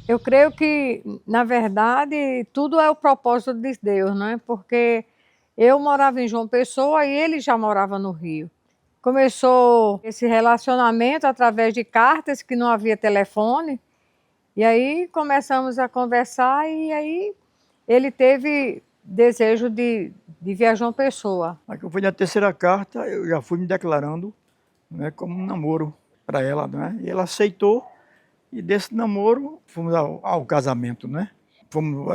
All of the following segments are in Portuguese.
Eu creio que, na verdade, tudo é o propósito de Deus, né? Porque eu morava em João Pessoa e ele já morava no Rio. Começou esse relacionamento através de cartas, que não havia telefone, e aí começamos a conversar e aí ele teve desejo de viajar a João Pessoa. Aí que eu fui na terceira carta, eu já fui me declarando, né, como um namoro para ela, né? E ela aceitou, e desse namoro fomos ao casamento, né?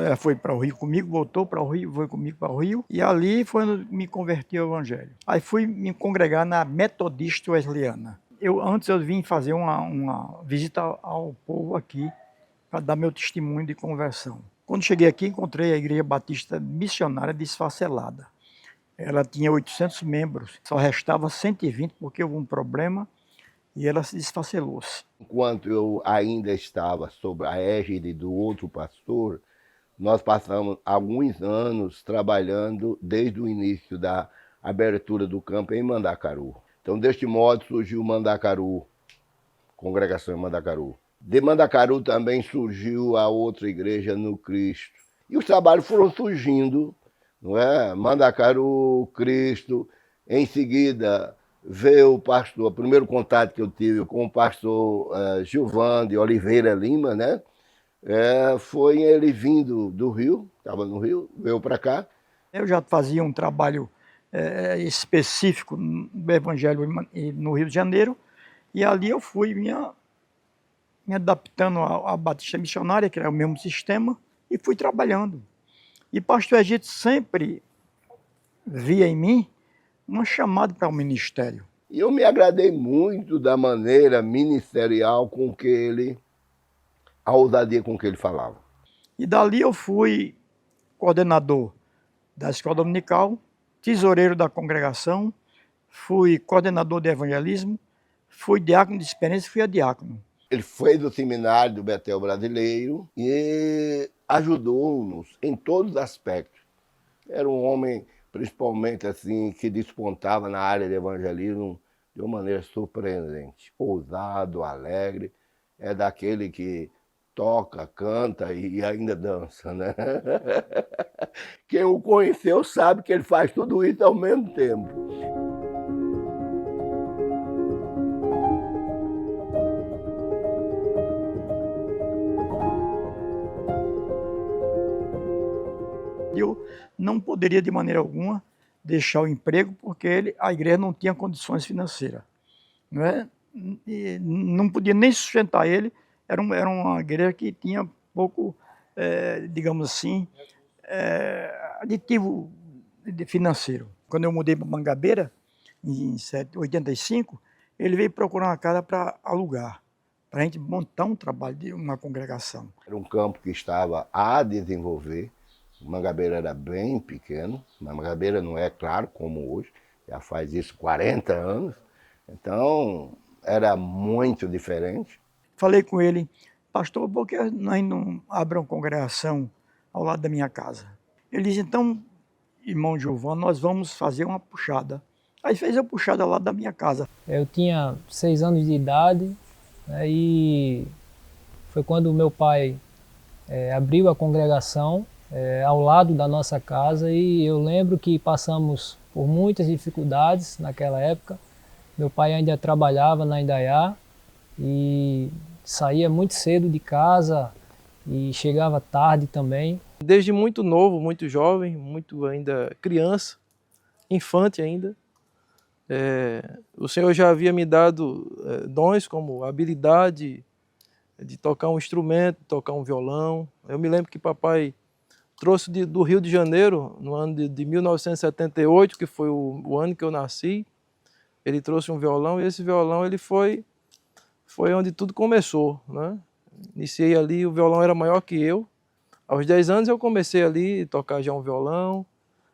Ela foi para o Rio comigo, voltou para o Rio, foi comigo para o Rio, e ali foi onde me converti ao Evangelho. Aí fui me congregar na Metodista Wesleyana. Antes eu vim fazer uma visita ao povo aqui, para dar meu testemunho de conversão. Quando cheguei aqui, encontrei a Igreja Batista Missionária desfacelada. Ela tinha 800 membros, só restava 120 porque houve um problema e ela se desfacelou-se. Enquanto eu ainda estava sob a égide do outro pastor, nós passamos alguns anos trabalhando desde o início da abertura do campo em Mandacaru. Então, deste modo, surgiu Mandacaru, congregação em Mandacaru. De Mandacaru também surgiu a outra igreja no Cristo. E os trabalhos foram surgindo, não é? Mandacaru, Cristo, em seguida veio o pastor, o primeiro contato que eu tive com o pastor Gilvan de Oliveira Lima, né? Foi ele vindo do Rio, estava no Rio, veio para cá. Eu já fazia um trabalho específico do Evangelho no Rio de Janeiro, e ali eu fui me adaptando à Batista Missionária, que era o mesmo sistema, e fui trabalhando. E pastor Egito sempre via em mim uma chamada para o ministério. E eu me agradei muito da maneira ministerial com que ele, a ousadia com que ele falava. E dali eu fui coordenador da escola dominical, tesoureiro da congregação, fui coordenador de evangelismo, fui diácono de experiência e fui diácono. Ele fez o seminário do Betel Brasileiro e ajudou-nos em todos os aspectos. Era um homem, principalmente assim, que despontava na área de evangelismo de uma maneira surpreendente. Ousado, alegre, é daquele que toca, canta e ainda dança, né? Quem o conheceu sabe que ele faz tudo isso ao mesmo tempo. Eu não poderia de maneira alguma deixar o emprego porque a igreja não tinha condições financeiras, não é? E não podia nem sustentar ele. Era uma igreja que tinha pouco, digamos assim, aditivo financeiro. Quando eu mudei para Mangabeira, em 85, ele veio procurar uma casa para alugar, para a gente montar um trabalho de uma congregação. Era um campo que estava a desenvolver. Mangabeira era bem pequeno, mas Mangabeira não é, claro, como hoje, já faz isso 40 anos, então era muito diferente. Falei com ele, pastor, por que nós não abrimos uma congregação ao lado da minha casa? Ele disse, então, irmão Gilvan, nós vamos fazer uma puxada. Aí fez a puxada ao lado da minha casa. Eu tinha 6 anos de idade, né, e foi quando meu pai abriu a congregação ao lado da nossa casa, e eu lembro que passamos por muitas dificuldades naquela época. Meu pai ainda trabalhava na Indaiá e saía muito cedo de casa e chegava tarde também. Desde muito novo, muito jovem, muito ainda criança, infante ainda, o Senhor já havia me dado dons como habilidade de tocar um instrumento, de tocar um violão. Eu me lembro que papai trouxe do Rio de Janeiro, no ano de 1978, que foi o ano que eu nasci. Ele trouxe um violão e esse violão ele foi onde tudo começou, né? Iniciei ali, o violão era maior que eu. Aos 10 anos eu comecei ali a tocar já um violão,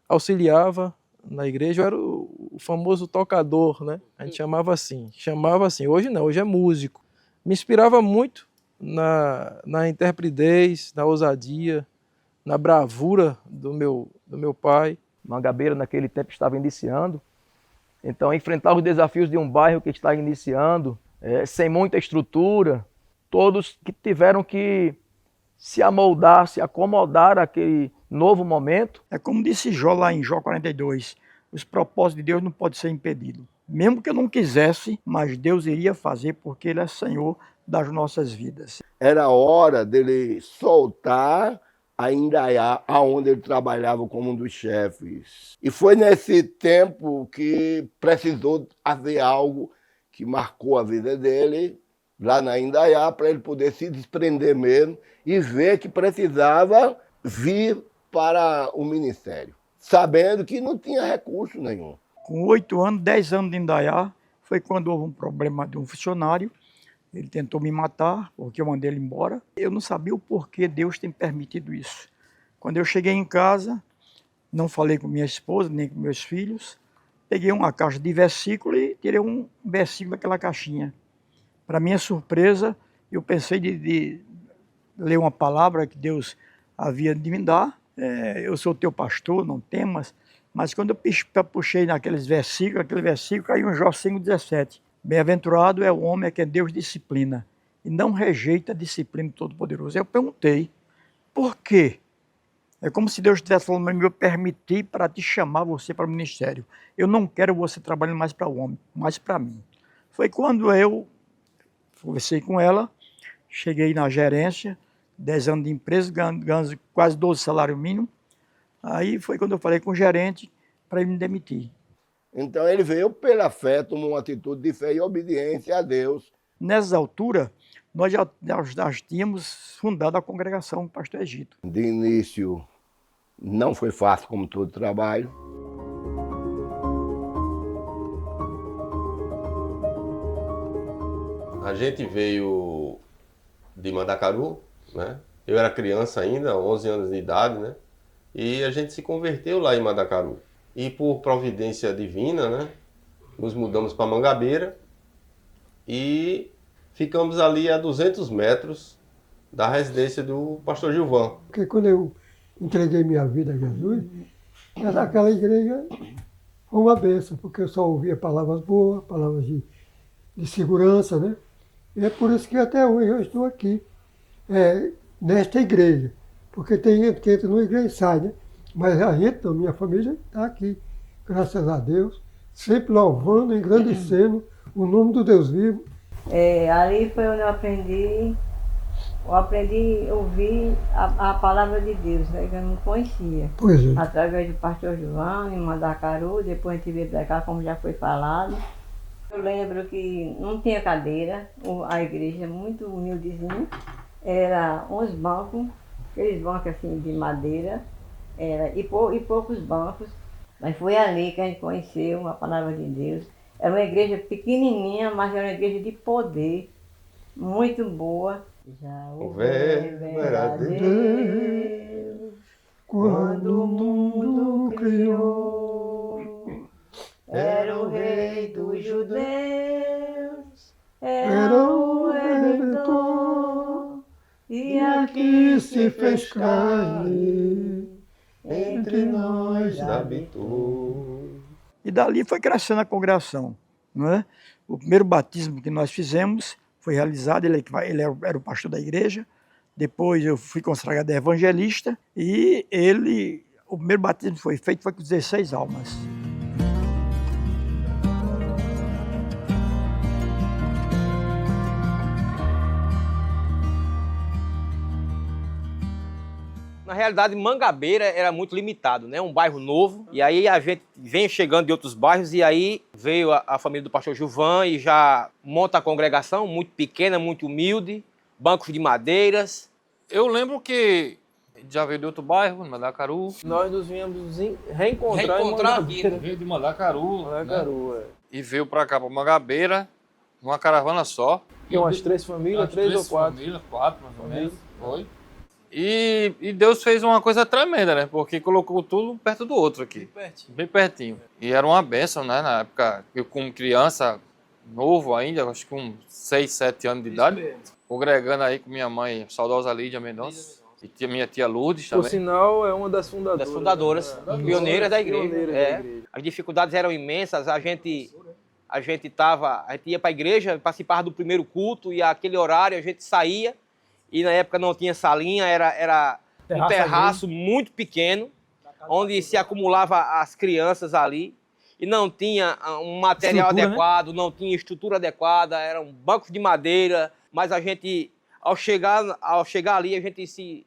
auxiliava na igreja, eu era o famoso tocador, né? A gente chamava assim. Hoje não, hoje é músico. Me inspirava muito na intrepidez, na ousadia, na bravura do meu pai. Mangabeira naquele tempo estava iniciando, então enfrentar os desafios de um bairro que está iniciando, sem muita estrutura, todos que tiveram que se amoldar, se acomodar àquele novo momento. É como disse Jó lá em Jó 42, os propósitos de Deus não podem ser impedidos. Mesmo que eu não quisesse, mas Deus iria fazer porque Ele é Senhor das nossas vidas. Era hora dele soltar a Indaiá, aonde ele trabalhava como um dos chefes. E foi nesse tempo que precisou haver algo que marcou a vida dele, lá na Indaiá, para ele poder se desprender mesmo e ver que precisava vir para o ministério, sabendo que não tinha recurso nenhum. Com 8 anos, 10 anos de Indaiá, foi quando houve um problema de um funcionário. Ele tentou me matar, porque eu mandei ele embora. Eu não sabia o porquê Deus tem permitido isso. Quando eu cheguei em casa, não falei com minha esposa, nem com meus filhos. Peguei uma caixa de versículo e tirei um versículo daquela caixinha. Para minha surpresa, eu pensei de ler uma palavra que Deus havia de me dar. Eu sou teu pastor, não temas. Mas quando eu puxei naqueles versículos, aquele versículo caiu em Jó 5,17. Bem-aventurado é o homem a quem Deus disciplina e não rejeita a disciplina do Todo-Poderoso. Eu perguntei, por quê? É como se Deus estivesse falando, eu permiti para te chamar você para o ministério. Eu não quero você trabalhando mais para o homem, mas para mim. Foi quando eu conversei com ela, cheguei na gerência, 10 anos de empresa, ganhando quase 12 salários mínimos. Aí foi quando eu falei com o gerente para ele me demitir. Então ele veio pela fé, tomou uma atitude de fé e obediência a Deus. Nessa altura, nós já tínhamos fundado a congregação Pastor Egito. De início, não foi fácil como todo trabalho. A gente veio de Mandacaru, né? Eu era criança ainda, 11 anos de idade, né? E a gente se converteu lá em Mandacaru. E por providência divina, né? Nos mudamos para Mangabeira e ficamos ali a 200 metros da residência do pastor Gilvan. Porque quando eu entreguei minha vida a Jesus, aquela igreja foi uma bênção, porque eu só ouvia palavras boas, palavras de segurança, né? E é por isso que até hoje eu estou aqui, nesta igreja. Porque tem gente que entra numa igreja e sai, né? Mas a gente, da minha família, está aqui, graças a Deus, sempre louvando, engrandecendo o nome do Deus vivo. Ali foi onde eu aprendi a ouvir a palavra de Deus, né, que eu não conhecia. Pois é. Através do pastor João, em Mandacaru, depois a gente veio para cá, como já foi falado. Eu lembro que não tinha cadeira, a igreja muito humildezinha, era uns bancos, aqueles bancos assim de madeira, e poucos bancos. Mas foi ali que a gente conheceu a palavra de Deus. Era uma igreja pequenininha, mas era uma igreja de poder, muito boa. Já houver verdadeiro, quando o mundo criou, era o rei dos judeus, era o Redentor, e aqui se fez carne, entre nós habitou. E dali foi crescendo a congregação, não é? O primeiro batismo que nós fizemos foi realizado, ele era o pastor da igreja, depois eu fui consagrado evangelista, e o primeiro batismo que foi feito foi com 16 almas. Na realidade, Mangabeira era muito limitado, né? Um bairro novo. E aí a gente vem chegando de outros bairros e aí veio a família do pastor Gilvan e já monta a congregação, muito pequena, muito humilde, bancos de madeiras. Eu lembro que já veio de outro bairro, Mandacaru. Nós nos viemos reencontrar em Mangabeira. Veio de Mandacaru, Mandacaru, né? E veio pra cá, pra Mangabeira, numa caravana só. Tem umas 3 famílias, 3 ou 4. Famílias, 4 mais ou menos, foi. E Deus fez uma coisa tremenda, né? Porque colocou tudo perto do outro aqui. Bem pertinho. E era uma bênção, né? Na época, eu como criança, novo ainda, acho que com 6, 7 anos de idade, congregando aí com minha mãe, saudosa Lídia Mendonça, e minha tia Lourdes também. Por sinal, é uma das fundadoras. Das fundadoras, pioneiras da igreja. As dificuldades eram imensas, a gente ia para a igreja, participava do primeiro culto, e aquele horário a gente saía e na época não tinha salinha, era um terraço muito pequeno, onde se acumulava as crianças ali, e não tinha um material adequado, né? Não tinha estrutura adequada, era um banco de madeira, mas a gente, ao chegar ali, a gente se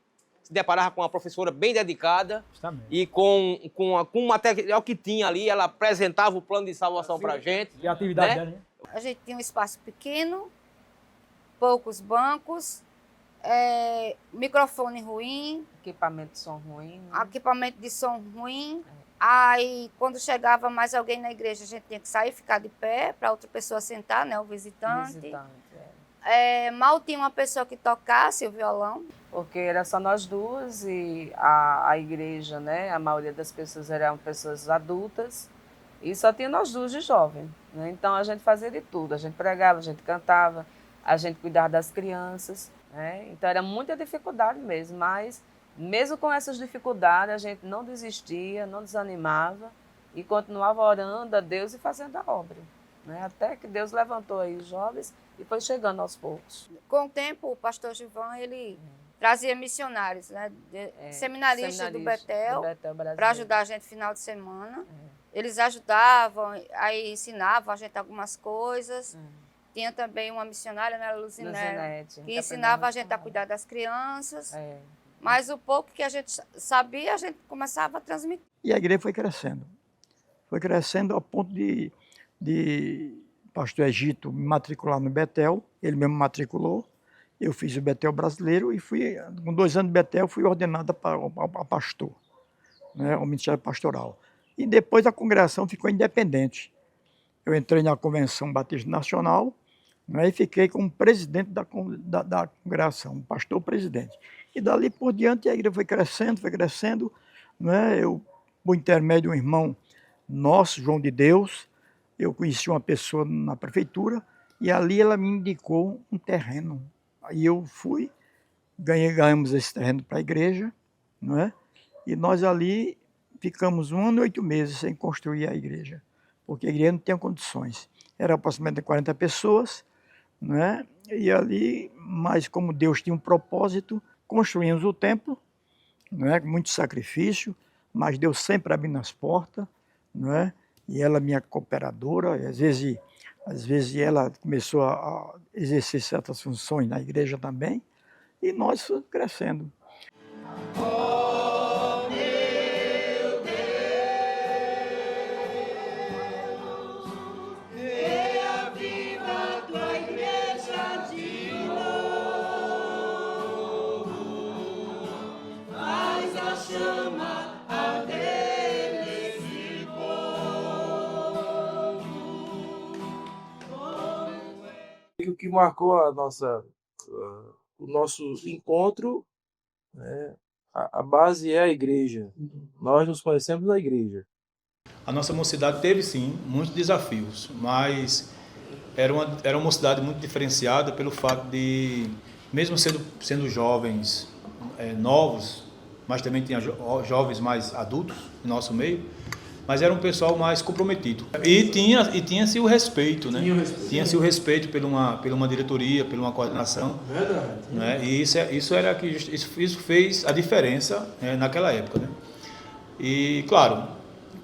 deparava com uma professora bem dedicada e com o material que tinha ali, ela apresentava o plano de salvação para a gente. E a atividade né? dela, né? A gente tinha um espaço pequeno, poucos bancos, microfone ruim. Equipamento de som ruim. Né? Equipamento de som ruim. Aí, quando chegava mais alguém na igreja, a gente tinha que sair, ficar de pé, para outra pessoa sentar, né, o visitante. Mal tinha uma pessoa que tocasse o violão. Porque era só nós duas e a igreja, né, a maioria das pessoas eram pessoas adultas e só tinha nós duas de jovem. Né? Então, a gente fazia de tudo. A gente pregava, a gente cantava, a gente cuidava das crianças. Né? Então, era muita dificuldade mesmo, mas... Mesmo com essas dificuldades, a gente não desistia, não desanimava e continuava orando a Deus e fazendo a obra. Né? Até que Deus levantou aí os jovens e foi chegando aos poucos. Com o tempo, o pastor Gilvan, ele trazia missionários, né? Seminaristas do Betel para ajudar a gente no final de semana. Eles ajudavam, aí ensinavam a gente algumas coisas. Tinha também uma missionária, né, Luzinete, que ensinava a gente a cuidar das crianças. Mas o pouco que a gente sabia, a gente começava a transmitir. E a igreja foi crescendo. Foi crescendo ao ponto de pastor Egito me matricular no Betel. Ele mesmo matriculou. Eu fiz o Betel brasileiro e fui, com 2 anos de Betel, fui ordenado a pastor, né, ao ministério pastoral. E depois a congregação ficou independente. Eu entrei na Convenção Batista Nacional, né, e fiquei como presidente da congregação, pastor-presidente. E dali por diante a igreja foi crescendo, né? Eu, por intermédio de um irmão nosso, João de Deus, eu conheci uma pessoa na prefeitura e ali ela me indicou um terreno. Aí eu fui, ganhamos esse terreno para a igreja, não é? E nós ali ficamos 1 ano e 8 meses sem construir a igreja, porque a igreja não tinha condições. Era aproximadamente 40 pessoas, não é? E ali, mas como Deus tinha um propósito, construímos o templo, não é? Com muito sacrifício, mas Deus sempre abrindo as portas, não é? E ela minha cooperadora, e às vezes ela começou a exercer certas funções na igreja também, e nós fomos crescendo. O que marcou o nosso encontro, né, a base é a igreja. Nós nos conhecemos na igreja. A nossa mocidade teve, sim, muitos desafios, mas era uma mocidade muito diferenciada pelo fato de, mesmo sendo jovens novos, mas também tinha jovens mais adultos no nosso meio, mas era um pessoal mais comprometido. E tinha-se o respeito, né? Tinha-se o respeito pela uma diretoria, pela uma coordenação. Verdade. Né? E isso fez a diferença, né, naquela época, né? E, claro,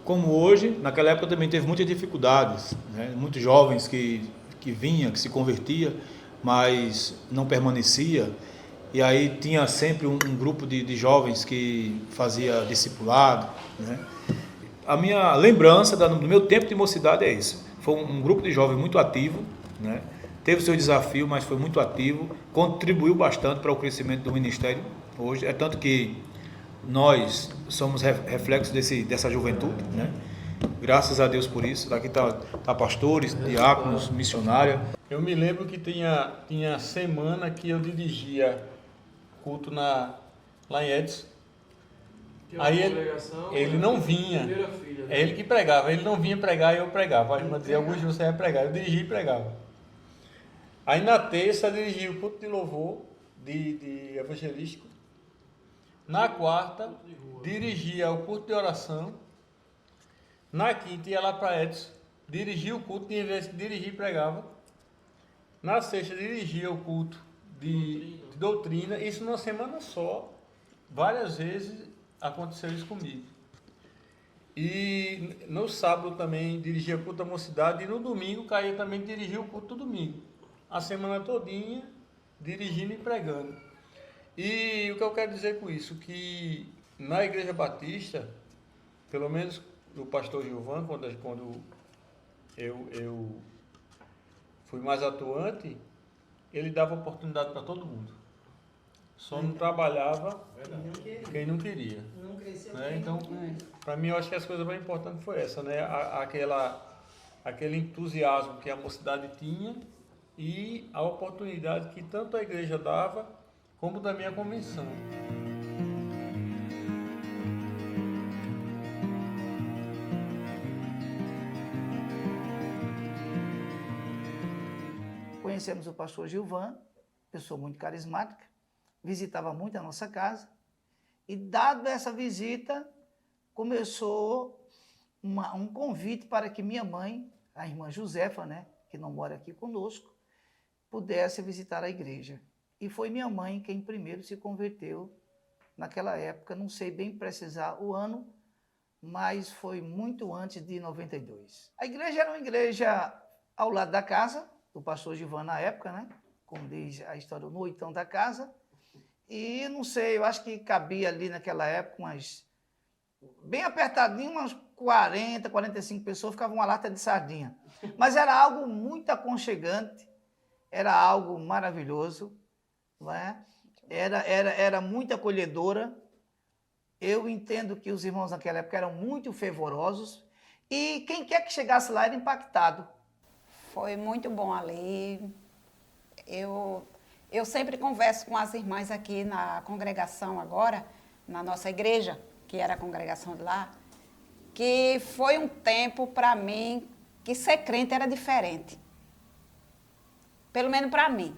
como hoje, naquela época também teve muitas dificuldades, né? Muitos jovens que vinham, que se convertia, mas não permanecia. E aí tinha sempre um grupo de jovens que fazia discipulado, né? A minha lembrança do meu tempo de mocidade é isso. Foi um grupo de jovens muito ativo, né? Teve seu desafio, mas foi muito ativo, contribuiu bastante para o crescimento do ministério hoje. É tanto que nós somos reflexos dessa juventude, né? Graças a Deus por isso. Daqui tá pastores, diáconos, missionários. Eu me lembro que tinha semana que eu dirigia culto lá em Edson. Aí ele não vinha, é ele que pregava, ele não vinha pregar e eu pregava. A irmã dizia, Augusto, você vai pregar, eu dirigia e pregava. Aí na terça eu dirigia o culto de louvor, de evangelístico. Na quarta, dirigia o culto de oração. Na quinta ia lá para Edson, dirigia o culto, tinha vezes que dirigia e pregava. Na sexta dirigia o culto de doutrina, isso numa semana só, várias vezes aconteceu isso comigo. E no sábado também dirigia o culto da mocidade, e no domingo caía também dirigir o culto do domingo. A semana todinha, dirigindo e pregando. E o que eu quero dizer com isso, que na Igreja Batista, pelo menos o pastor Gilvan, quando eu fui mais atuante, ele dava oportunidade para todo mundo. Só não trabalhava quem não queria. Né? Então, para mim, eu acho que as coisas mais importantes foi essa, né? Aquele entusiasmo que a mocidade tinha e a oportunidade que tanto a igreja dava, como da minha convenção. Conhecemos o pastor Gilvan, pessoa muito carismática, visitava muito a nossa casa, e dado essa visita, começou um convite para que minha mãe, a irmã Josefa, né, que não mora aqui conosco, pudesse visitar a igreja. E foi minha mãe quem primeiro se converteu naquela época, não sei bem precisar o ano, mas foi muito antes de 92. A igreja era uma igreja ao lado da casa, do pastor Gilvan na época, né? Como diz a história, no oitão da casa. E não sei, eu acho que cabia ali naquela época bem apertadinho, umas 40, 45 pessoas, ficava uma lata de sardinha. Mas era algo muito aconchegante, era algo maravilhoso, não é? Era muito acolhedora. Eu entendo que os irmãos naquela época eram muito fervorosos e quem quer que chegasse lá era impactado. Foi muito bom ali. Eu sempre converso com as irmãs aqui na congregação agora, na nossa igreja, que era a congregação de lá, que foi um tempo para mim que ser crente era diferente. Pelo menos para mim.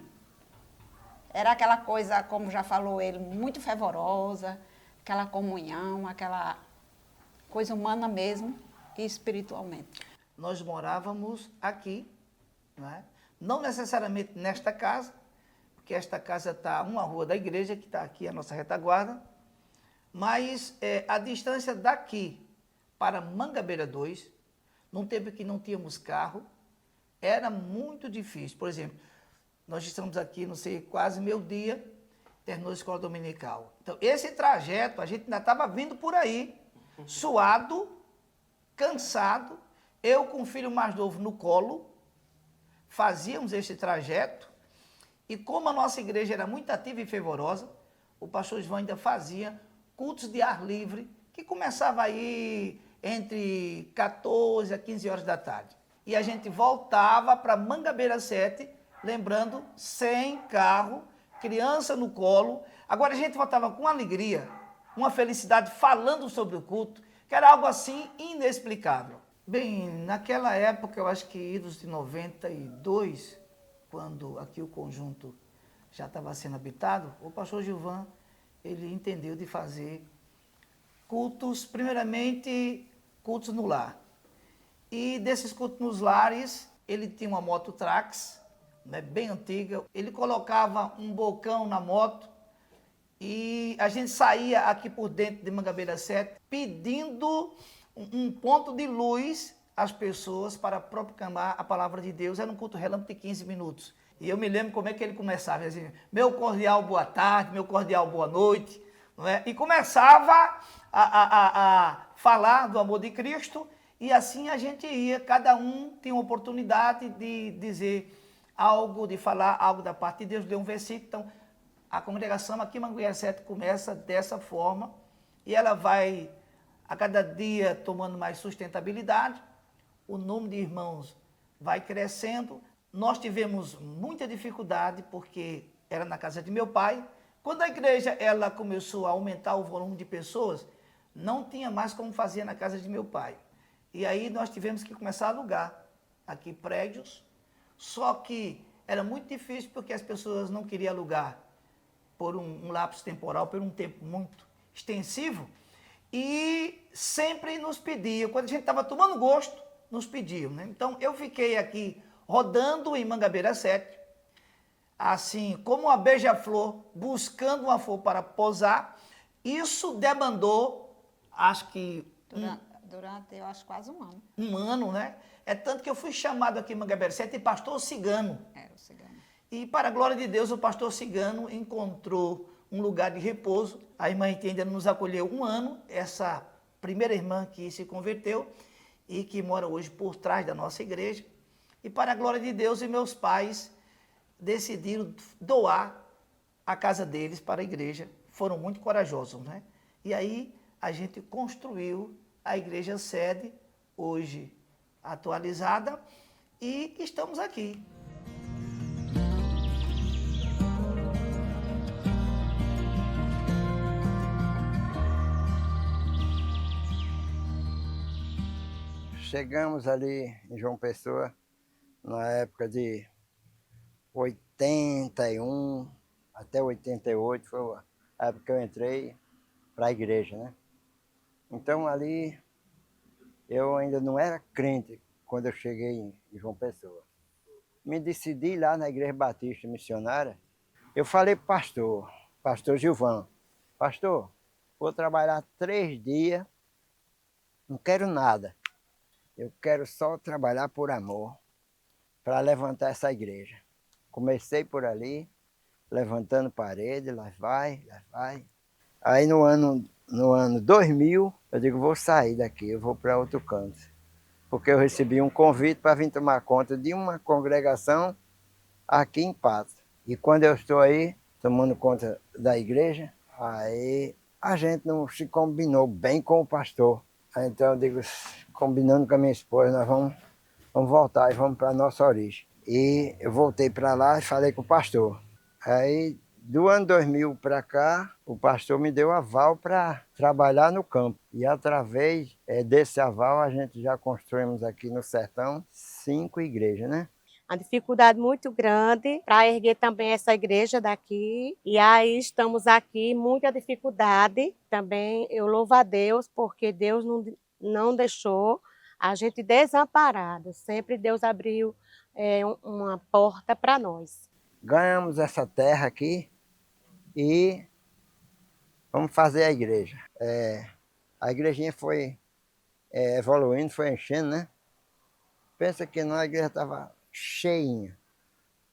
Era aquela coisa, como já falou ele, muito fervorosa, aquela comunhão, aquela coisa humana mesmo e espiritualmente. Nós morávamos aqui, não necessariamente nesta casa, porque esta casa está uma rua da igreja, que está aqui a nossa retaguarda, mas a distância daqui para Mangabeira 2, num tempo que não tínhamos carro, era muito difícil. Por exemplo, nós estamos aqui, não sei, quase meio-dia, terminou a escola dominical. Então, esse trajeto, a gente ainda estava vindo por aí, suado, cansado, eu com o filho mais novo no colo, fazíamos esse trajeto, e como a nossa igreja era muito ativa e fervorosa, o pastor João ainda fazia cultos de ar livre, que começava aí entre 14 a 15 horas da tarde. E a gente voltava para Mangabeira 7, lembrando, sem carro, criança no colo. Agora a gente voltava com alegria, uma felicidade, falando sobre o culto, que era algo assim inexplicável. Bem, naquela época, eu acho que idos de 92, quando aqui o conjunto já estava sendo habitado, o pastor Gilvan, ele entendeu de fazer cultos, primeiramente, cultos no lar. E desses cultos nos lares, ele tinha uma moto Trax, né, bem antiga. Ele colocava um bocão na moto e a gente saía aqui por dentro de Mangabeira 7 pedindo um ponto de luz às pessoas para proclamar a palavra de Deus. Era um culto relâmpago de 15 minutos. E eu me lembro como é que ele começava, assim, meu cordial boa tarde, meu cordial boa noite, não é? E começava a falar do amor de Cristo, e assim a gente ia, cada um tinha uma oportunidade de dizer algo, de falar algo da parte de Deus, ler um versículo. Então, a congregação aqui em Mangabeira 7 começa dessa forma, e ela vai a cada dia tomando mais sustentabilidade, o número de irmãos vai crescendo. Nós tivemos muita dificuldade, porque era na casa de meu pai. Quando a igreja ela começou a aumentar o volume de pessoas, não tinha mais como fazer na casa de meu pai. E aí nós tivemos que começar a alugar aqui prédios, só que era muito difícil, porque as pessoas não queriam alugar por um lapso temporal, por um tempo muito extensivo, e sempre nos pediam, quando a gente estava tomando gosto, nos pediam, né? Então eu fiquei aqui rodando em Mangabeira 7, assim como uma beija-flor buscando uma flor para posar. Isso demandou, acho que durante, eu acho, quase um ano. Um ano, né? É tanto que eu fui chamado aqui em Mangabeira 7 de pastor cigano. O cigano. E para a glória de Deus, o pastor cigano encontrou um lugar de repouso. A irmã ainda nos acolheu um ano, essa primeira irmã que se converteu e que mora hoje por trás da nossa igreja. E para a glória de Deus, e meus pais decidiram doar a casa deles para a igreja. Foram muito corajosos, né? E aí a gente construiu a igreja sede, hoje atualizada, e estamos aqui. Chegamos ali em João Pessoa na época de 81 até 88, foi a época que eu entrei para a igreja, né? Então ali eu ainda não era crente quando eu cheguei em João Pessoa. Me decidi lá na Igreja Batista Missionária. Eu falei para o pastor Gilvan, pastor, vou trabalhar 3 dias, não quero nada. Eu quero só trabalhar por amor, para levantar essa igreja. Comecei por ali, levantando parede, lá vai. Aí no ano 2000, eu digo, vou sair daqui, eu vou para outro canto. Porque eu recebi um convite para vir tomar conta de uma congregação aqui em Patos. E quando eu estou aí, tomando conta da igreja, aí a gente não se combinou bem com o pastor. Aí, então eu digo, combinando com a minha esposa, nós vamos voltar e vamos para a nossa origem. E eu voltei para lá e falei com o pastor. Aí, do ano 2000 para cá, o pastor me deu aval para trabalhar no campo. E através desse aval, a gente já construímos aqui no sertão 5 igrejas, né? Uma dificuldade muito grande para erguer também essa igreja daqui. E aí estamos aqui, muita dificuldade. Também eu louvo a Deus, porque Deus não deixou a gente desamparado. Sempre Deus abriu uma porta para nós. Ganhamos essa terra aqui e vamos fazer a igreja. A igrejinha foi evoluindo, foi enchendo, né? Pensa que não, a igreja estava cheinha.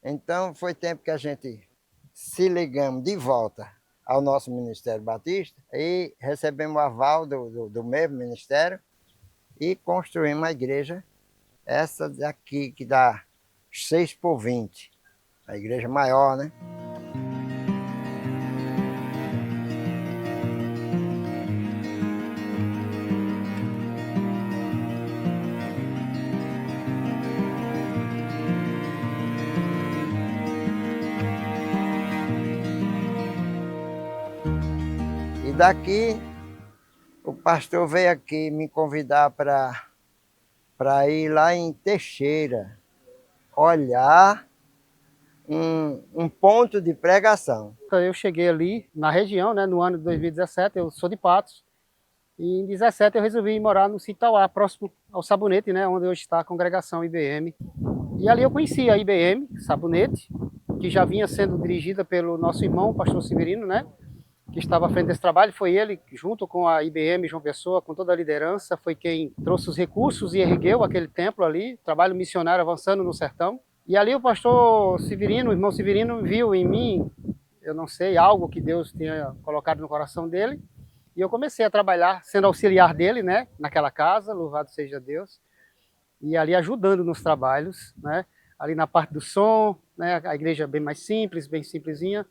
Então foi tempo que a gente se ligamos de volta ao nosso Ministério Batista e recebemos o aval do mesmo ministério e construímos a igreja, essa daqui que dá 6 por 20, a igreja maior, né? E daqui, o pastor veio aqui me convidar para ir lá em Teixeira, olhar um ponto de pregação. Eu cheguei ali na região, né, no ano de 2017, eu sou de Patos, e em 2017 eu resolvi ir morar no sítio Tauá, próximo ao Sabonete, né, onde hoje está a congregação IBM. E ali eu conheci a IBM, Sabonete, que já vinha sendo dirigida pelo nosso irmão, o pastor Severino, né, que estava à frente desse trabalho. Foi ele, junto com a IBM João Pessoa, com toda a liderança, foi quem trouxe os recursos e ergueu aquele templo ali, trabalho missionário avançando no sertão. E ali o pastor Severino, o irmão Severino, viu em mim, eu não sei, algo que Deus tinha colocado no coração dele, e eu comecei a trabalhar, sendo auxiliar dele, né, naquela casa, louvado seja Deus, e ali ajudando nos trabalhos, né, ali na parte do som, né, a igreja bem mais simples, bem simplesinha,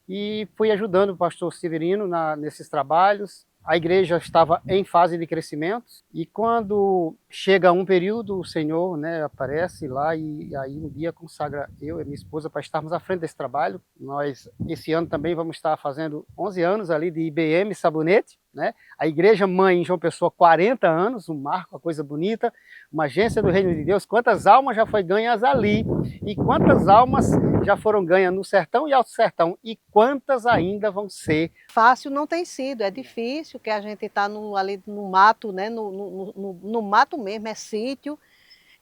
e fui ajudando o pastor Severino nesses trabalhos. A igreja estava em fase de crescimento e quando chega um período, o Senhor, né, aparece lá e aí um dia consagra eu e minha esposa para estarmos à frente desse trabalho. Nós, esse ano também vamos estar fazendo 11 anos ali de IBM Sabonete, né? A igreja mãe em João Pessoa, 40 anos, um marco, uma coisa bonita, uma agência do Reino de Deus. Quantas almas já foram ganhas ali e quantas almas já foram ganhas no sertão e alto sertão e quantas ainda vão ser. Fácil não tem sido, é difícil, que a gente está ali no mato, né? No mato mesmo, é sítio,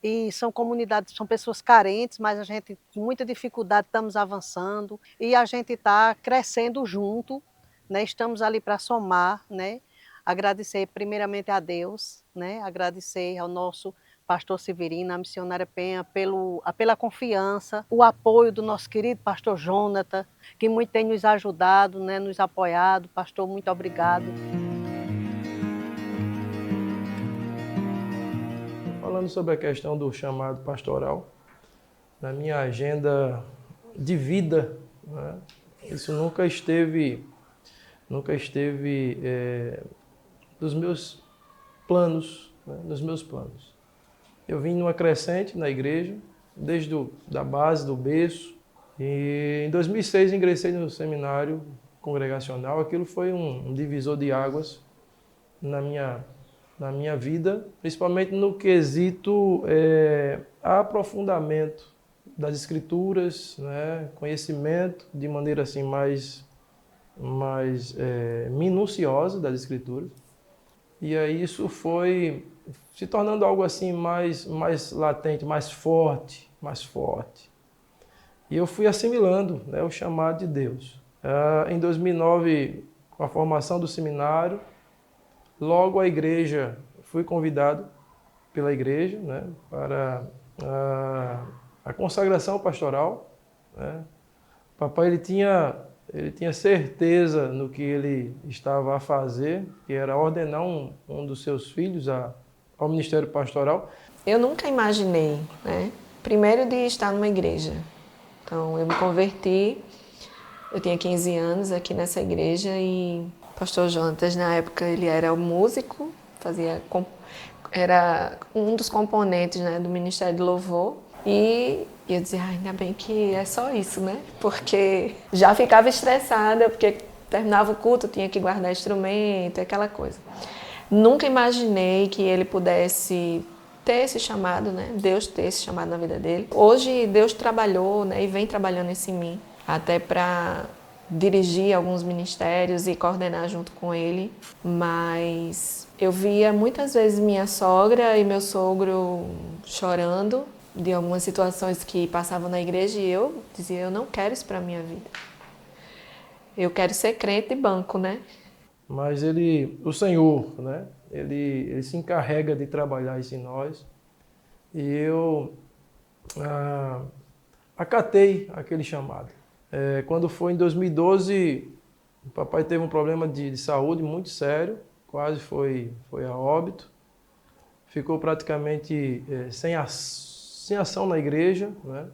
e são comunidades, são pessoas carentes, mas a gente, com muita dificuldade, estamos avançando e a gente está crescendo junto, né? Estamos ali para somar, né? Agradecer primeiramente a Deus, né? Agradecer ao nosso pastor Severino, a missionária Penha, pela confiança, o apoio do nosso querido pastor Jonathan, que muito tem nos ajudado, né? Nos apoiado. Pastor, muito obrigado. Falando sobre a questão do chamado pastoral, na minha agenda de vida, né, isso nunca esteve nos meus planos, né, nos meus planos. Eu vim numa crescente na igreja, desde da base, do berço, e em 2006 ingressei no seminário congregacional. Aquilo foi um divisor de águas na minha vida, principalmente no quesito aprofundamento das escrituras, né, conhecimento de maneira assim mais minuciosa das escrituras. E aí isso foi se tornando algo assim mais latente, mais forte. E eu fui assimilando, né, o chamado de Deus. Em 2009, com a formação do seminário, logo a igreja, fui convidado pela igreja, né, para a consagração pastoral, né. Papai ele tinha certeza no que ele estava a fazer, que era ordenar um dos seus filhos ao ministério pastoral. Eu nunca imaginei, né, primeiro de estar numa igreja. Então eu me converti, eu tinha 15 anos aqui nessa igreja e o pastor Jonatas, na época, ele era o músico, era um dos componentes, né, do Ministério de Louvor. E eu dizia, ainda bem que é só isso, né? Porque já ficava estressada, porque terminava o culto, tinha que guardar instrumento, aquela coisa. Nunca imaginei que ele pudesse ter esse chamado, né? Deus ter esse chamado na vida dele. Hoje Deus trabalhou, né, e vem trabalhando isso em mim, até para dirigir alguns ministérios e coordenar junto com ele, mas eu via muitas vezes minha sogra e meu sogro chorando de algumas situações que passavam na igreja e eu dizia, eu não quero isso para a minha vida. Eu quero ser crente de banco, né? Mas o Senhor, né, ele se encarrega de trabalhar isso em nós e eu acatei aquele chamado. Quando foi em 2012, o papai teve um problema de saúde muito sério, quase foi a óbito. Ficou praticamente sem ação na igreja, né,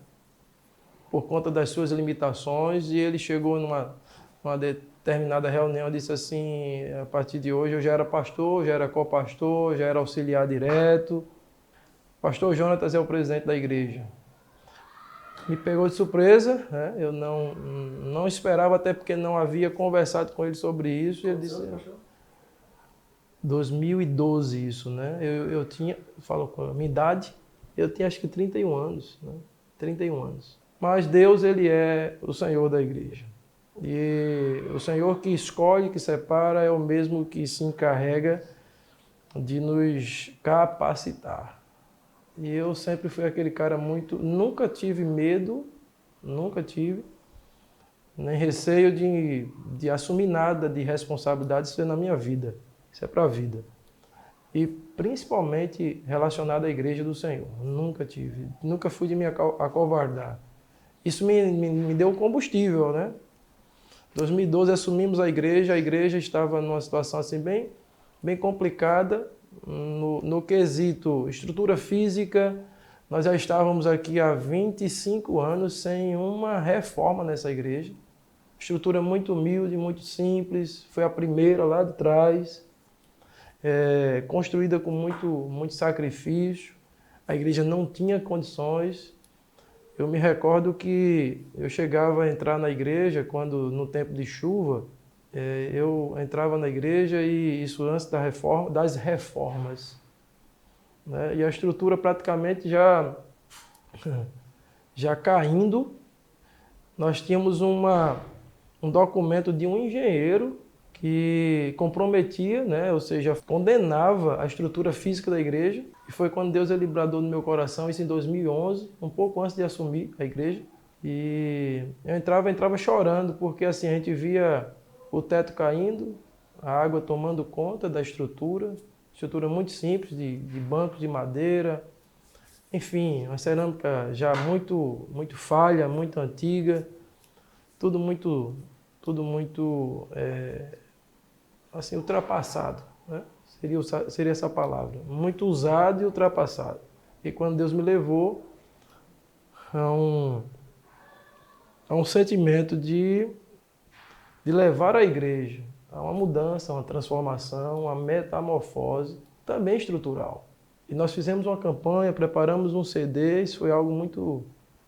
por conta das suas limitações, e ele chegou numa determinada reunião e disse assim, a partir de hoje eu já era pastor, já era copastor, já era auxiliar direto. Pastor Jonatas é o presidente da igreja. Me pegou de surpresa, né? Eu não esperava, até porque não havia conversado com ele sobre isso. E ele disse, 2012 isso, né? Eu tinha, falou com a minha idade, eu tinha acho que 31 anos, né? 31 anos. Mas Deus, ele é o Senhor da igreja. E o Senhor que escolhe, que separa, é o mesmo que se encarrega de nos capacitar. E eu sempre fui aquele cara nunca tive medo, nem receio de assumir nada de responsabilidade, isso é na minha vida, isso é para a vida. E principalmente relacionado à igreja do Senhor, nunca fui de me acovardar. Isso me deu combustível, né? Em 2012 assumimos a igreja estava numa situação assim bem complicada, no quesito estrutura física. Nós já estávamos aqui há 25 anos sem uma reforma nessa igreja. Estrutura muito humilde, muito simples, foi a primeira lá de trás, construída com muito sacrifício. A igreja não tinha condições. Eu me recordo que eu chegava a entrar na igreja quando, no tempo de chuva, eu entrava na igreja e isso antes das reformas, né? E a estrutura praticamente já caindo. Nós tínhamos um documento de um engenheiro que comprometia, né, ou seja, condenava a estrutura física da igreja. E foi quando Deus ele bradou no meu coração, isso em 2011, um pouco antes de assumir a igreja. E eu entrava chorando, porque assim, a gente via o teto caindo, a água tomando conta da estrutura muito simples, de bancos de madeira, enfim, uma cerâmica já muito falha, muito antiga, tudo muito assim, ultrapassado, né? Seria essa palavra, muito usado e ultrapassado. E quando Deus me levou a um sentimento de levar a igreja a uma mudança, uma transformação, uma metamorfose, também estrutural. E nós fizemos uma campanha, preparamos um CD, isso foi algo muito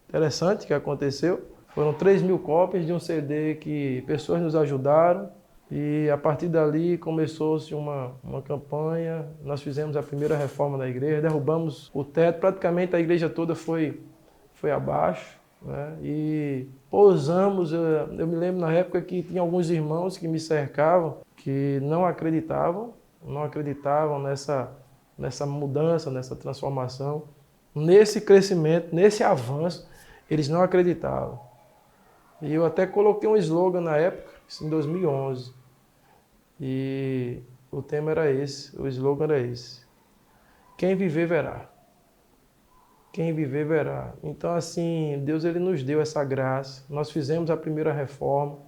interessante que aconteceu. Foram 3.000 cópias de um CD que pessoas nos ajudaram e a partir dali começou-se uma campanha. Nós fizemos a primeira reforma da igreja, derrubamos o teto, praticamente a igreja toda foi abaixo, né? E pousamos, eu me lembro na época que tinha alguns irmãos que me cercavam que não acreditavam nessa mudança, nessa transformação, nesse crescimento, nesse avanço, eles não acreditavam. E eu até coloquei um slogan na época, isso em 2011, e o tema era esse, o slogan era esse: quem viver verá. Quem viver verá. Então assim, Deus ele nos deu essa graça, nós fizemos a primeira reforma,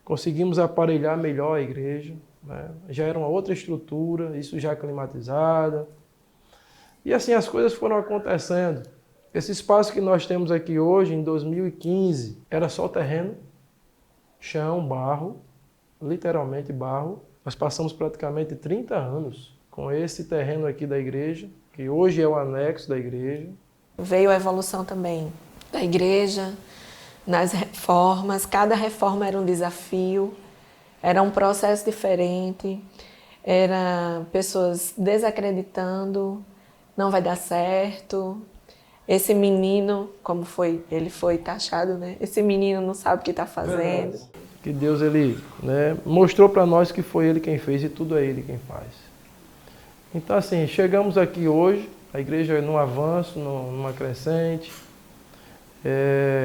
conseguimos aparelhar melhor a igreja, né? Já era uma outra estrutura, isso já climatizada. E assim as coisas foram acontecendo. Esse espaço que nós temos aqui hoje, em 2015, era só terreno, chão, barro, literalmente barro. Nós passamos praticamente 30 anos com esse terreno aqui da igreja, que hoje é o anexo da igreja. Veio a evolução também da igreja, nas reformas, cada reforma era um desafio, era um processo diferente, era pessoas desacreditando, não vai dar certo. Esse menino, como ele foi taxado, né? Esse menino não sabe o que está fazendo. Que Deus ele, né, mostrou para nós que foi Ele quem fez e tudo é Ele quem faz. Então assim, chegamos aqui hoje, a igreja num avanço, numa crescente.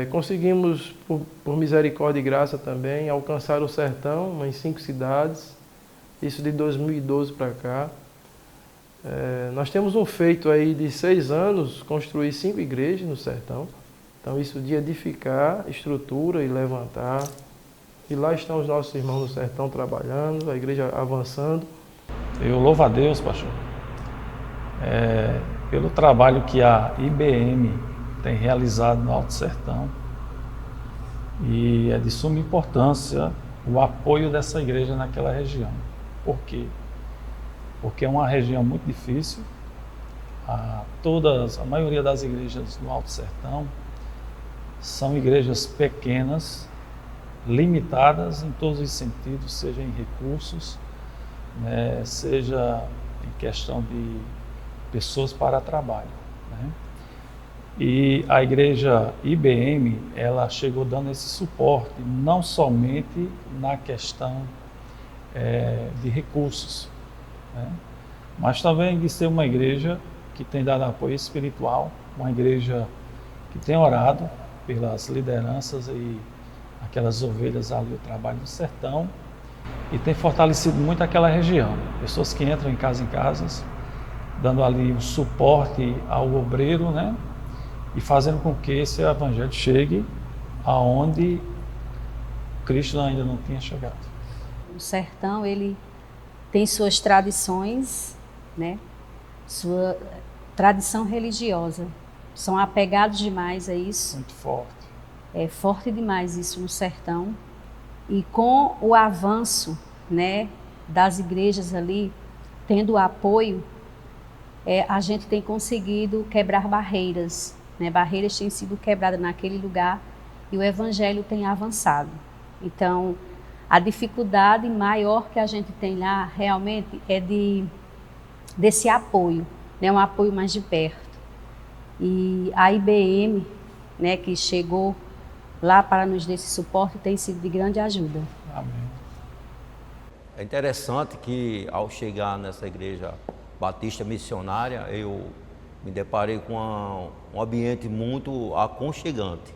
Conseguimos, por misericórdia e graça também, alcançar o sertão em 5 cidades, isso de 2012 para cá. Nós temos um feito aí de 6 anos, construir 5 igrejas no sertão. Então isso de edificar, estrutura e levantar. E lá estão os nossos irmãos no sertão trabalhando, a igreja avançando. Eu louvo a Deus, pastor, pelo trabalho que a IBM tem realizado no Alto Sertão. E é de suma importância o apoio dessa igreja naquela região. Por quê? Porque é uma região muito difícil. A maioria das igrejas no Alto Sertão são igrejas pequenas, limitadas em todos os sentidos, seja em recursos, né, seja em questão de pessoas para trabalho, né? E a igreja IBM, ela chegou dando esse suporte, não somente na questão de recursos, né? Mas também de ser uma igreja que tem dado apoio espiritual, uma igreja que tem orado pelas lideranças e aquelas ovelhas ali, o trabalho do sertão, e tem fortalecido muito aquela região. Pessoas que entram em casas, dando ali um suporte ao obreiro, né? E fazendo com que esse evangelho chegue aonde Cristo ainda não tinha chegado. O sertão, ele tem suas tradições, né? Sua tradição religiosa. São apegados demais a isso. Muito forte. É forte demais isso no sertão. E com o avanço, né, das igrejas ali, tendo apoio, a gente tem conseguido quebrar barreiras, né? Barreiras têm sido quebradas naquele lugar e o evangelho tem avançado. Então, a dificuldade maior que a gente tem lá realmente é desse apoio, né? Um apoio mais de perto. E a IBM, né, que chegou lá para nos dar esse suporte, tem sido de grande ajuda. Amém. É interessante que ao chegar nessa igreja batista missionária, eu me deparei com um ambiente muito aconchegante.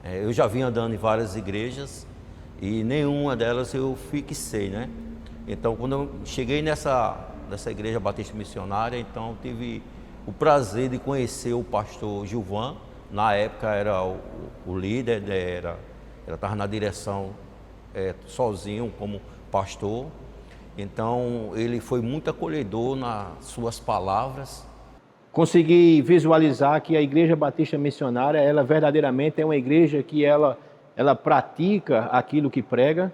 Eu já vim andando em várias igrejas e nenhuma delas eu fixei, né? Então, quando eu cheguei nessa igreja batista missionária, então tive o prazer de conhecer o pastor Gilvan. Na época era o líder, estava na direção sozinho como pastor. Então, ele foi muito acolhedor nas suas palavras. Consegui visualizar que a Igreja Batista Missionária, ela verdadeiramente é uma igreja que ela pratica aquilo que prega,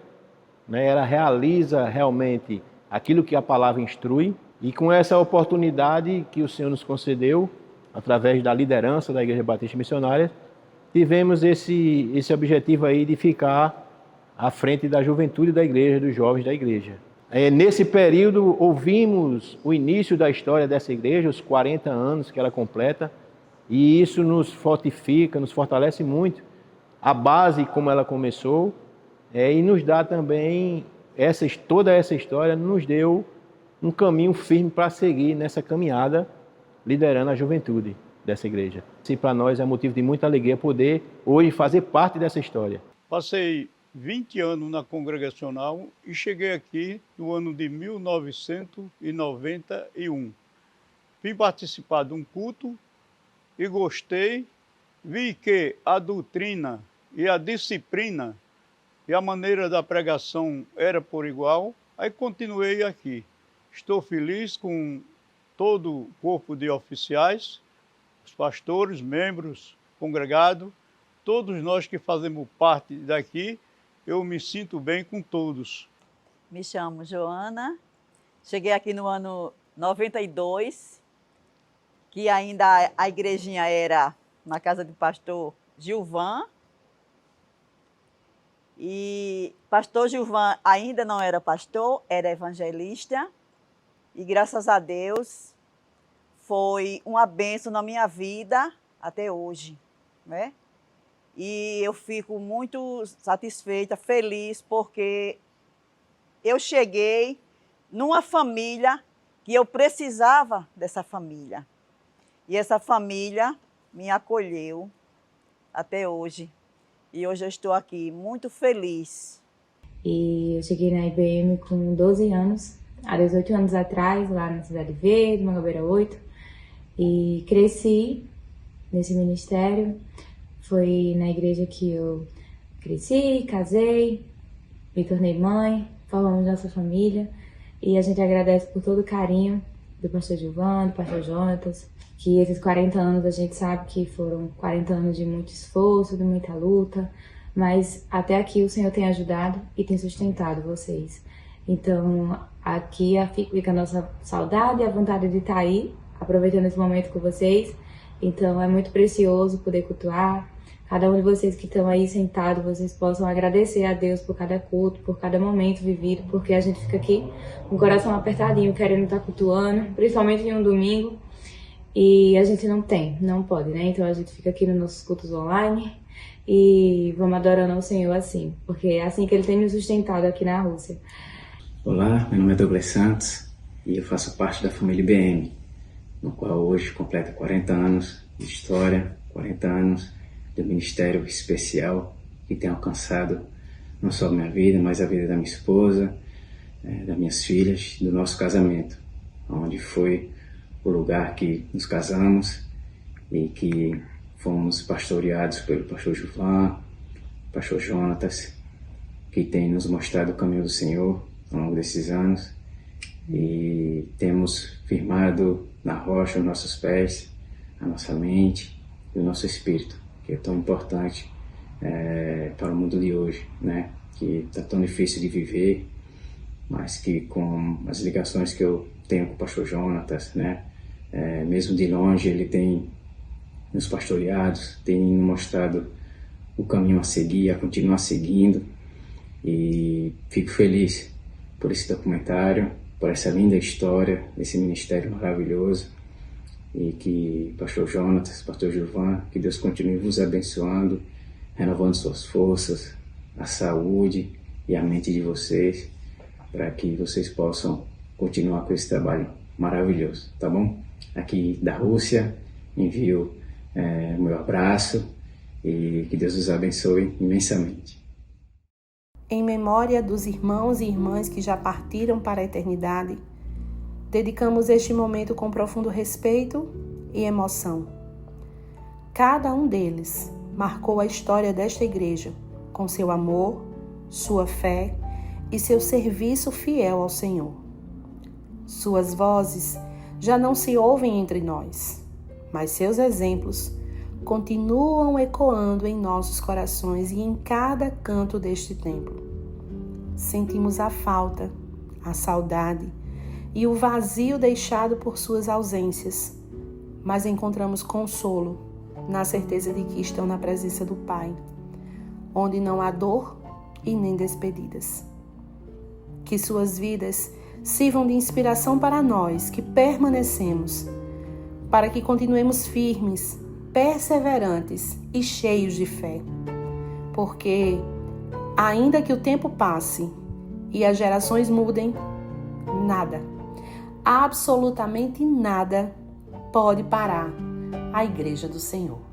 né? Ela realiza realmente aquilo que a palavra instrui. E com essa oportunidade que o Senhor nos concedeu, através da liderança da Igreja Batista Missionária, tivemos esse objetivo aí de ficar à frente da juventude da igreja, dos jovens da igreja. Nesse período, ouvimos o início da história dessa igreja, os 40 anos que ela completa, e isso nos fortifica, nos fortalece muito. A base, como ela começou, e nos dá também, toda essa história nos deu um caminho firme para seguir nessa caminhada, liderando a juventude dessa igreja. Isso para nós é motivo de muita alegria poder hoje fazer parte dessa história. Passei 20 anos na congregacional e cheguei aqui no ano de 1991. Vim participar de um culto e gostei, vi que a doutrina e a disciplina e a maneira da pregação era por igual, aí continuei aqui. Estou feliz com todo o corpo de oficiais, os pastores, membros, congregados, todos nós que fazemos parte daqui, eu me sinto bem com todos. Me chamo Joana, cheguei aqui no ano 92, que ainda a igrejinha era na casa do pastor Gilvan. E pastor Gilvan ainda não era pastor, era evangelista. E graças a Deus foi uma bênção na minha vida até hoje, né? E eu fico muito satisfeita, feliz, porque eu cheguei numa família que eu precisava dessa família. E essa família me acolheu até hoje. E hoje eu estou aqui muito feliz. E eu cheguei na IBM com 12 anos, há 18 anos atrás, lá na Cidade Verde, Mangabeira 8. E cresci nesse ministério. Foi na igreja que eu cresci, casei, me tornei mãe, formamos nossa família. E a gente agradece por todo o carinho do pastor Gilvan, do pastor Jonatas, que esses 40 anos a gente sabe que foram 40 anos de muito esforço, de muita luta, mas até aqui o Senhor tem ajudado e tem sustentado vocês. Então, aqui fica a nossa saudade e a vontade de estar aí, aproveitando esse momento com vocês. Então, é muito precioso poder cultuar. Cada um de vocês que estão aí sentados, vocês possam agradecer a Deus por cada culto, por cada momento vivido, porque a gente fica aqui com o coração apertadinho, querendo estar cultuando, principalmente em um domingo, e a gente não pode, né? Então a gente fica aqui nos nossos cultos online e vamos adorando ao Senhor assim, porque é assim que Ele tem nos sustentado aqui na Rússia. Olá, meu nome é Douglas Santos e eu faço parte da família IBM, no qual hoje completa 40 anos de história, 40 anos do ministério especial que tem alcançado não só a minha vida, mas a vida da minha esposa, das minhas filhas, do nosso casamento, onde foi o lugar que nos casamos e que fomos pastoreados pelo pastor Gilvan, pastor Jonatas, que tem nos mostrado o caminho do Senhor ao longo desses anos, e temos firmado na rocha os nossos pés, a nossa mente e o nosso espírito, que é tão importante para o mundo de hoje, né? Que está tão difícil de viver, mas que com as ligações que eu tenho com o pastor Jonatas, né? Mesmo de longe, ele tem nos pastoreado, tem nos mostrado o caminho a seguir, a continuar seguindo, e fico feliz por esse documentário, por essa linda história desse ministério maravilhoso, e que pastor Jonatas, pastor Gilvan, que Deus continue vos abençoando, renovando suas forças, a saúde e a mente de vocês, para que vocês possam continuar com esse trabalho maravilhoso, tá bom? Aqui da Rússia, envio meu abraço e que Deus os abençoe imensamente. Em memória dos irmãos e irmãs que já partiram para a eternidade, dedicamos este momento com profundo respeito e emoção. Cada um deles marcou a história desta igreja com seu amor, sua fé e seu serviço fiel ao Senhor. Suas vozes já não se ouvem entre nós, mas seus exemplos continuam ecoando em nossos corações e em cada canto deste templo. Sentimos a falta, a saudade e o vazio deixado por suas ausências, mas encontramos consolo na certeza de que estão na presença do Pai, onde não há dor e nem despedidas. Que suas vidas sirvam de inspiração para nós que permanecemos, para que continuemos firmes, perseverantes e cheios de fé. Porque, ainda que o tempo passe e as gerações mudem, nada, absolutamente nada, pode parar a Igreja do Senhor.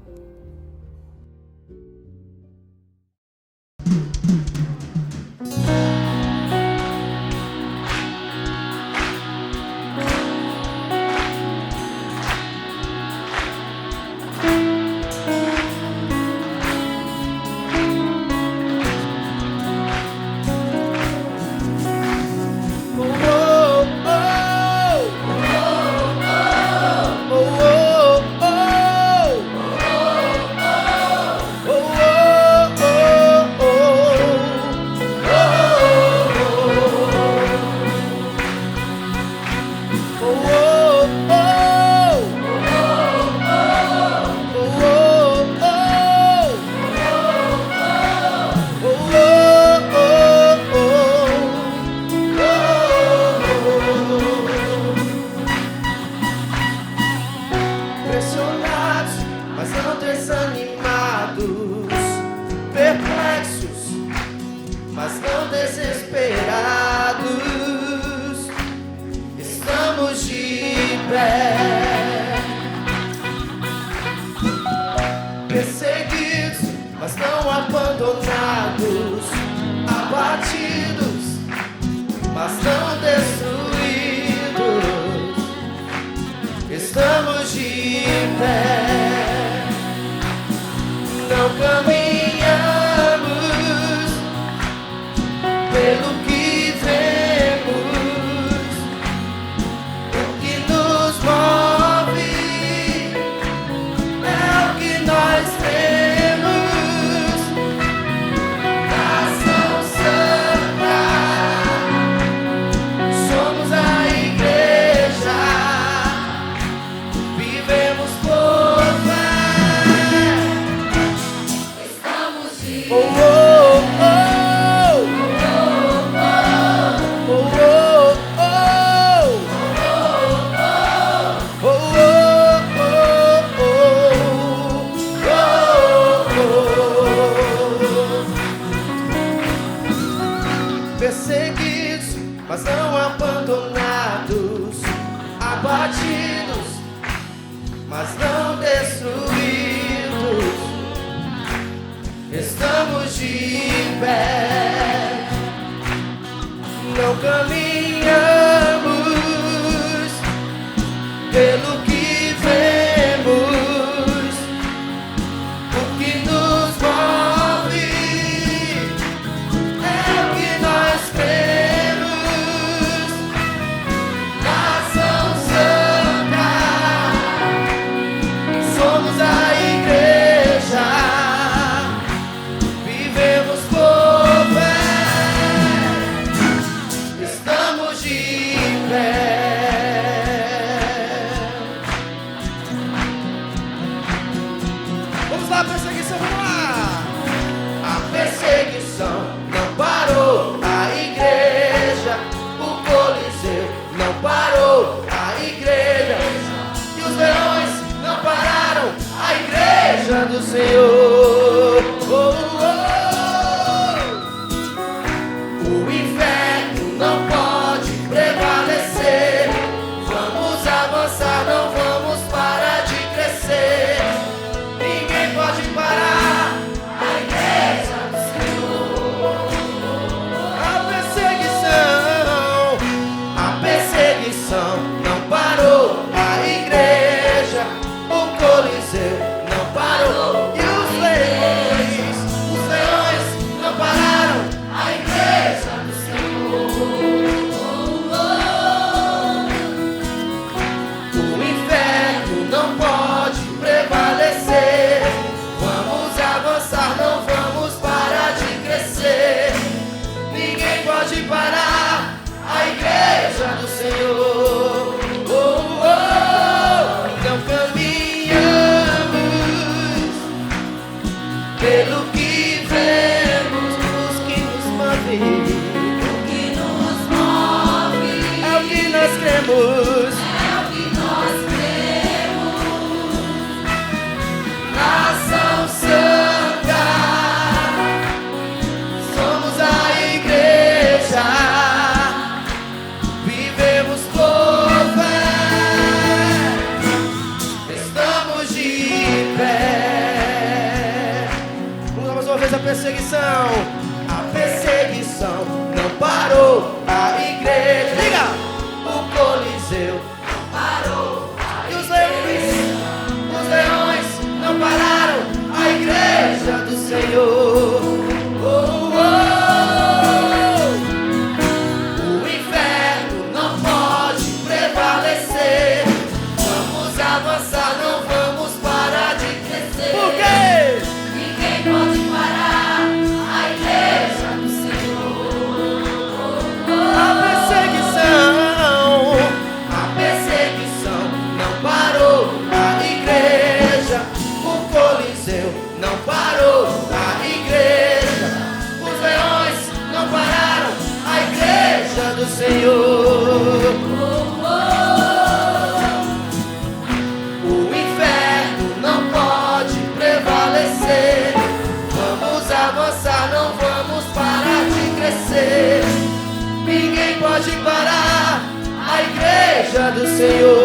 Perseguidos, mas não abandonados, abatidos, mas não destruídos. Estamos de pé, não caminhamos pelo que vemos, o que nos move é o que nós temos. Nação Santa, somos a igreja, vivemos por fé, estamos de pé. Perseguidos, mas não abandonados, abatidos, mas não destruídos. Estamos de pé, não caminhamos pelo que vemos, o que nos move é o que nós temos. Nação Santa, somos a igreja, vivemos por fé, estamos de pé. Vamos lá, perseguição, vamos lá! A perseguição não parou, a igreja, o Coliseu não parou, a igreja, e os leões não pararam, a igreja do Senhor. O inferno não pode O que nos move é o que nós cremos. É o que nós cremos. Nação Santa, somos a igreja. Vivemos por fé. Estamos de pé. Vamos mais uma vez a perseguição. A perseguição não parou a igreja. Liga! O Coliseu não parou. E os leões não pararam a igreja do Senhor. Oh, oh. O inferno não pode prevalecer. Vamos avançar, não vamos parar de crescer. Por quê? Ninguém pode parar a igreja do Senhor. A perseguição não parou a igreja. O Coliseu não parou a igreja. Os leões não pararam a igreja do Senhor. O inferno não pode prevalecer. Vamos avançar, não vamos parar de crescer. Ninguém pode parar a igreja do Senhor.